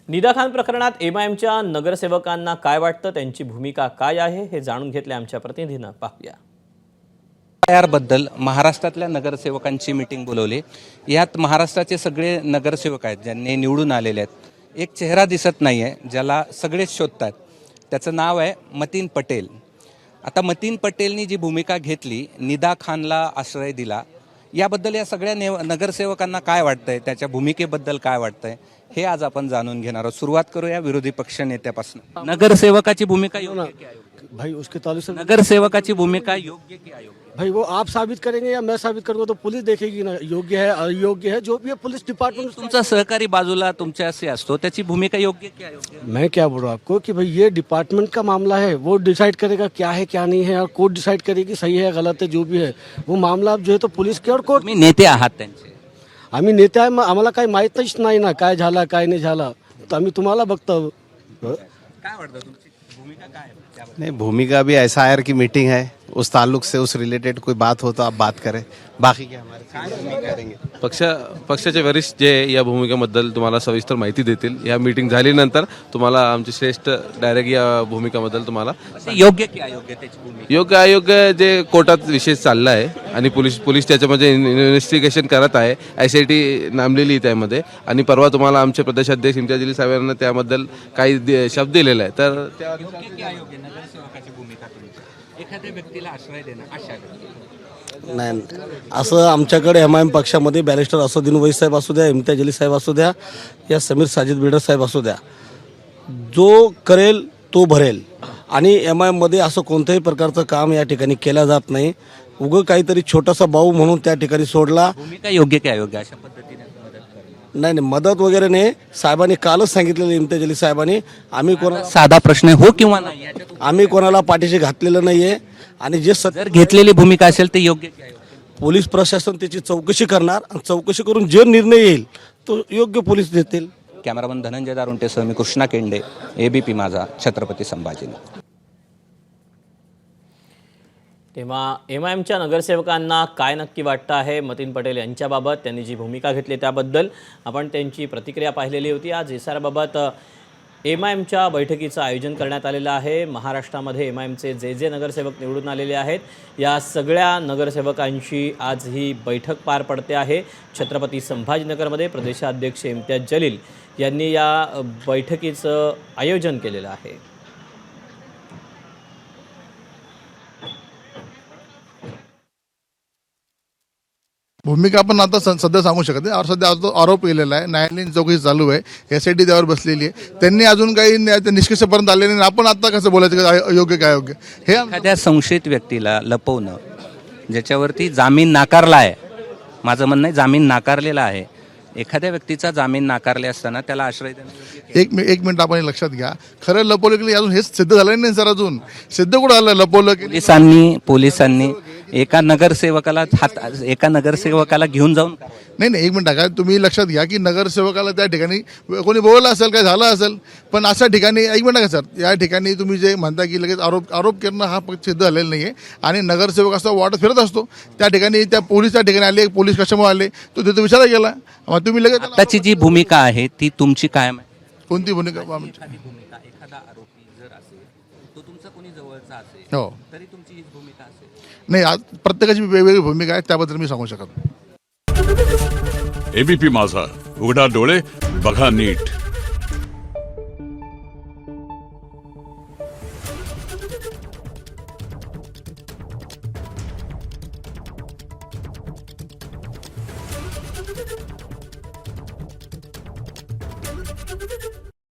निदा खान प्रकरणात एमआयएमच्या नगरसेवकांना काय वाटतं, त्यांची भूमिका काय आहे हे जाणून घेतले आमच्या प्रतिनिधीनं. पाहूया. बद्दल महाराष्ट्रातल्या नगरसेवकांची मीटिंग बोलवली. यात महाराष्ट्राचे सगळे नगरसेवक आहेत ज्यांनी निवडून आलेले आहेत. एक चेहरा दिसत नाही आहे ज्याला सगळेच शोधतात. त्याचं नाव आहे मतीन पटेल. आता मतीन पटेलनी जी भूमिका घेतली, निदा खानला आश्रय दिला, याबद्दल या सगळ्या नगरसेवकांना काय वाटतंय, त्याच्या भूमिकेबद्दल काय वाटतंय हे आज आपण जाणून घेणार आहोत. सुरुवात करूया विरोधी पक्ष नेत्यापासून. नगरसेवकाची भूमिका योग्य की अयोग्य? भाई उसके ताल्लुक से नगरसेवकाची भूमिका योग्य की अयोग्य? भाई वो आप साबित करेंगे या मैं साबित करूंगा तो पुलिस देखेगी ना, योग्य है अयोग्य है, जो भी है पुलिस डिपार्टमेंट। तुमचा सहकारी बाजूला तुमच्याशी असतो, त्याची भूमिका योग्य की अयोग्य? मैं क्या बोल रहा हूँ आपको कि भाई ये डिपार्टमेंट का मामला है, वो डिसाइड करेगा क्या है क्या नहीं है, और कोर्ट डिसाइड करेगी सही है गलत है, जो भी है वो मामला अब जो है तो पुलिस के और कोर्ट। तुम्ही नेते आहात त्यांचे. आम्ही नेते आहे, आम्हाला काही माहीतच नाही ना काय झालं काय नाही झालं, तर आम्ही तुम्हाला बघतो. काय वाटतं तुमची भूमिका काय आहे? नहीं, भूमिका अभी एसआईआर की मीटिंग है, उस ताल्लुक से उस रिलेटेड कोई बात हो तो आप बात करें, बाकी क्या हमारे करेंगे. पक्षाचे वरिष्ठ जे या भूमिकेबद्दल तुम्हाला सविस्तर माहिती देतील. या मीटिंग झाल्यानंतर तुम्हाला आमचे श्रेष्ठ डायरेक्ट या भूमिकाबद्दल तुम्हाला योग्य की अयोग्य त्याची भूमिका? योग्य अयोग्य जे कोर्टात विषय चालला आहे आणि पोलीस त्याच्यामध्ये इन्व्हेस्टिगेशन करत आहे. SIT नामलेली आहे त्यामध्ये, आणि परवा तुम्हाला आमचे प्रदेशाध्यक्ष इम्तियाज जलील साहेब यांना त्याबद्दल काही शब्द दिलेला आहे. तर योग्य की अयोग्य नगरसेवकाची भूमिका तुमची? एखाद्या व्यक्तीला आश्रय देणं अशा व्यक्तीला नाही, असं आमच्याकडे MIM पक्षामध्ये बॅरिस्टर असुद्दीन ओवैसी साहेब असू द्या, इम्तियाज जलील साहेब असू द्या, या समीर साजिद बिडर साहेब असू द्या, जो करेल तो भरेल. आणि MIM मध्ये असं कोणत्याही प्रकारचं काम या ठिकाणी केलं जात नाही. उगं काहीतरी छोटासा भाऊ म्हणून त्या ठिकाणी सोडला. भूमिका योग्य की अयोग्य अशा पद्धतीने मदत करणं? नाही, मदत वगैरे नाही. साहेबांनी कालच सांगितलेलं इम्तियाज जलील साहेबांनी, आम्ही साधा प्रश्न आहे, हो किंवा नाही याच्यात आम्ही कोणाला पाठीशी घातलेलं नाहीये. आणि जे जर घेतलेली भूमिका असेल ते योग्य की अयोग्य? पोलीस प्रशासन त्याची चौकशी करणार, आणि चौकशी करून जे निर्णय येईल तो योग्य पोलीस देतील. कॅमेरामन धनंजय दारुंटेसह मी कृष्णा केंडे, ABP माझा, छत्रपती संभाजीनगर. तेव्हा एमआयएमच्या नगरसेवकांना काय नक्की वाटतं आहे मतीन पटेल यांच्याबाबत, त्यांनी जी भूमिका घेतली त्याबद्दल आपण त्यांची प्रतिक्रिया पाहिलेली होती. आज एसआरबाबत एमआयएमच्या बैठकीचं आयोजन करण्यात आलेलं आहे. महाराष्ट्रामध्ये एमआयएमचे जे नगरसेवक निवडून आलेले आहेत, या सगळ्या नगरसेवकांची आज ही बैठक पार पडते आहे. छत्रपती संभाजीनगरमध्ये प्रदेशाध्यक्ष इम्तियाज जलील यांनी या बैठकीचं आयोजन केलेलं आहे. भूमिका आपण आता सध्या सांगू शकत नाही. सध्या आरोप केलेला आहे, न्यायालयीन चौकशी चालू आहे, SIT त्यावर बसलेली आहे. त्यांनी अजून काही निष्कर्षापर्यंत आले नाही. आपण आता कसं बोलायचं काय योग्य काय योग्य हे? एखाद्या संशयित व्यक्तीला लपवणं, ज्याच्यावरती जामीन नाकारला आहे, माझं म्हणणं आहे जामीन नाकारलेला आहे, एखाद्या व्यक्तीचा जामीन नाकारले असताना त्याला आश्रय देणं. एक मिनिट आपण हे लक्षात घ्या. खरं लपवलं की अजून हेच सिद्ध झालं नाही सर. अजून सिद्ध कुठं झालं लपवलं की? पोलिसांनी एका नगरसेवकाला घेऊन जाऊन नाही, एक मिनिट काय तुम्ही लक्षात घ्या की नगरसेवकाला त्या ठिकाणी कोणी बोललं असेल, काय झालं असेल, पण अशा ठिकाणी एक मिनिट का सर, या ठिकाणी तुम्ही जे म्हणता की लगेच आरोप करणं हा सिद्ध झालेला नाही आहे. आणि नगरसेवक असतो वाटत फिरत असतो, त्या ठिकाणी त्या पोलीस त्या ठिकाणी आले, पोलीस कशामुळे आले तो तिथे विचारा गेला. मग तुम्ही लगेच त्याची जी भूमिका आहे ती तुमची कायम आहे? कोणती भूमिका? एखादा आरोपी जर असेल, तो तुमचा कोणी जवळचा असेल, हो, तरी तुमची हीच भूमिका असेल? नाही, आज प्रत्येकाची वेगवेगळी भूमिका आहे, त्याबद्दल मी सांगू शकत नाही. ABP माझा, उघडा डोळे बघा नीट.